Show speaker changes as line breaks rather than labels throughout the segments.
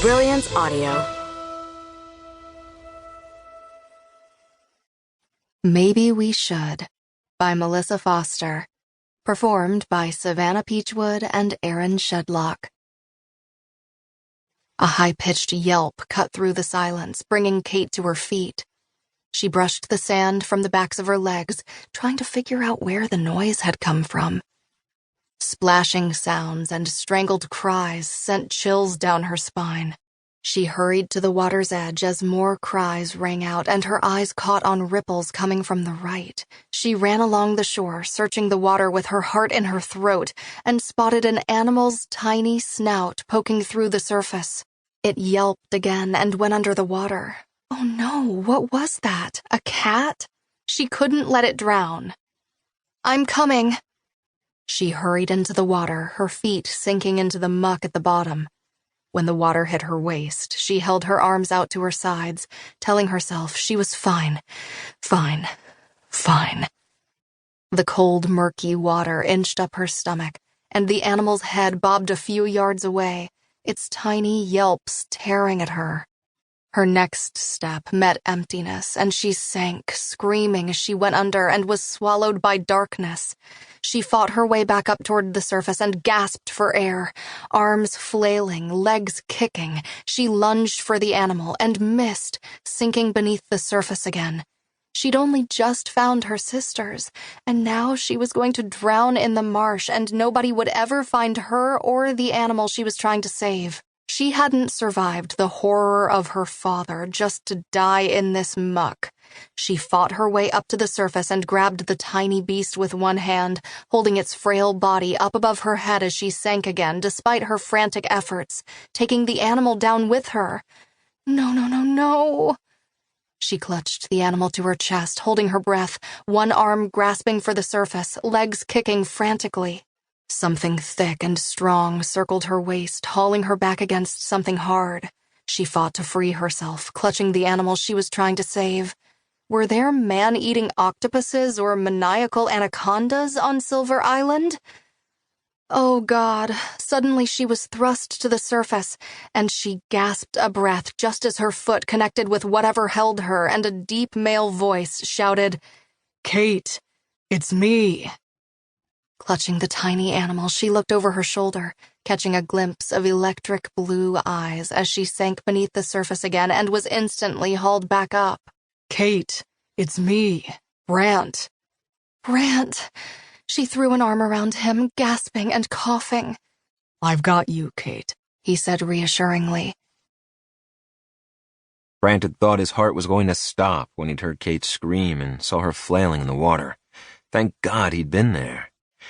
Brilliance Audio.
Maybe We Should, by Melissa Foster. Performed by Savannah Peachwood and Aaron Shedlock. A high-pitched yelp cut through the silence, bringing Cait to her feet. She brushed the sand from the backs of her legs, trying to figure out where the noise had come from. Splashing sounds and strangled cries sent chills down her spine. She hurried to the water's edge as more cries rang out and her eyes caught on ripples coming from the right. She ran along the shore, searching the water with her heart in her throat, and spotted an animal's tiny snout poking through the surface. It yelped again and went under the water. Oh no, what was that? A cat? She couldn't let it drown. "I'm coming." She hurried into the water, her feet sinking into the muck at the bottom. When the water hit her waist, she held her arms out to her sides, telling herself she was fine. Fine. The cold, murky water inched up her stomach, and the animal's head bobbed a few yards away, its tiny yelps tearing at her. Her next step met emptiness, and she sank, screaming as she went under and was swallowed by darkness. She fought her way back up toward the surface and gasped for air. Arms flailing, legs kicking, she lunged for the animal and missed, sinking beneath the surface again. She'd only just found her sisters, and now she was going to drown in the marsh, and nobody would ever find her or the animal she was trying to save. She hadn't survived the horror of her father just to die in this muck. She fought her way up to the surface and grabbed the tiny beast with one hand, holding its frail body up above her head as she sank again, despite her frantic efforts, taking the animal down with her. No. She clutched the animal to her chest, holding her breath, one arm grasping for the surface, legs kicking frantically. Something thick and strong circled her waist, hauling her back against something hard. She fought to free herself, clutching the animal she was trying to save. Were there man-eating octopuses or maniacal anacondas on Silver Island? Oh, God. Suddenly she was thrust to the surface, and she gasped a breath just as her foot connected with whatever held her, and a deep male voice shouted, "Cait, it's me." Clutching the tiny animal, she looked over her shoulder, catching a glimpse of electric blue eyes as she sank beneath the surface again and was instantly hauled back up. "Cait, it's me, Brant." "Brant!" She threw an arm around him, gasping and coughing. "I've got you, Cait," he said reassuringly.
Brant had thought his heart was going to stop when he'd heard Cait scream and saw her flailing in the water. Thank God he'd been there.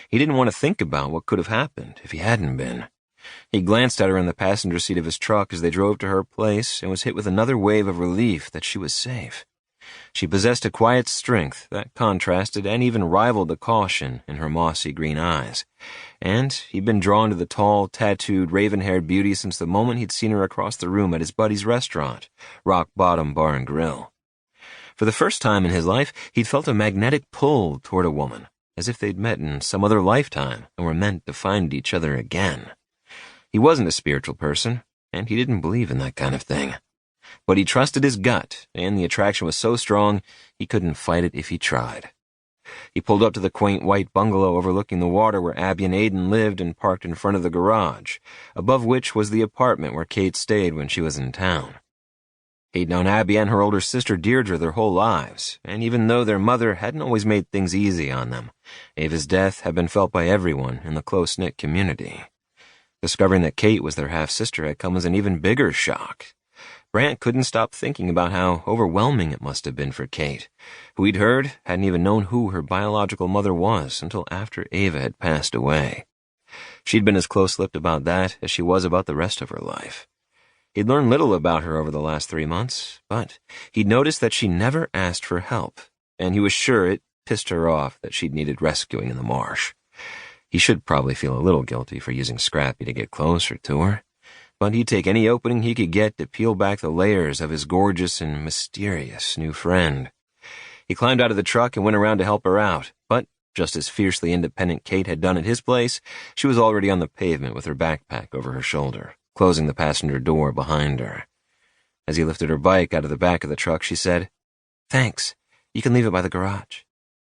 He didn't want to think about what could have happened if he hadn't been. He glanced at her in the passenger seat of his truck as they drove to her place and was hit with another wave of relief that she was safe. She possessed a quiet strength that contrasted and even rivaled the caution in her mossy green eyes. And he'd been drawn to the tall, tattooed, raven-haired beauty since the moment he'd seen her across the room at his buddy's restaurant, Rock Bottom Bar and Grill. For the first time in his life, he'd felt a magnetic pull toward a woman, as if they'd met in some other lifetime and were meant to find each other again. He wasn't a spiritual person, and he didn't believe in that kind of thing. But he trusted his gut, and the attraction was so strong he couldn't fight it if he tried. He pulled up to the quaint white bungalow overlooking the water where Abby and Aiden lived and parked in front of the garage, above which was the apartment where Cait stayed when she was in town. He'd known Abby and her older sister Deirdre their whole lives, and even though their mother hadn't always made things easy on them, Ava's death had been felt by everyone in the close-knit community. Discovering that Cait was their half-sister had come as an even bigger shock. Brant couldn't stop thinking about how overwhelming it must have been for Cait, who he'd heard hadn't even known who her biological mother was until after Ava had passed away. She'd been as close-lipped about that as she was about the rest of her life. He'd learned little about her over the last 3 months, but he'd noticed that she never asked for help, and he was sure it pissed her off that she'd needed rescuing in the marsh. He should probably feel a little guilty for using Scrappy to get closer to her, but he'd take any opening he could get to peel back the layers of his gorgeous and mysterious new friend. He climbed out of the truck and went around to help her out, but just as fiercely independent Cait had done at his place, she was already on the pavement with her backpack over her shoulder, closing the passenger door behind her. As he lifted her bike out of the back of the truck, she said, "Thanks. You can leave it by the garage."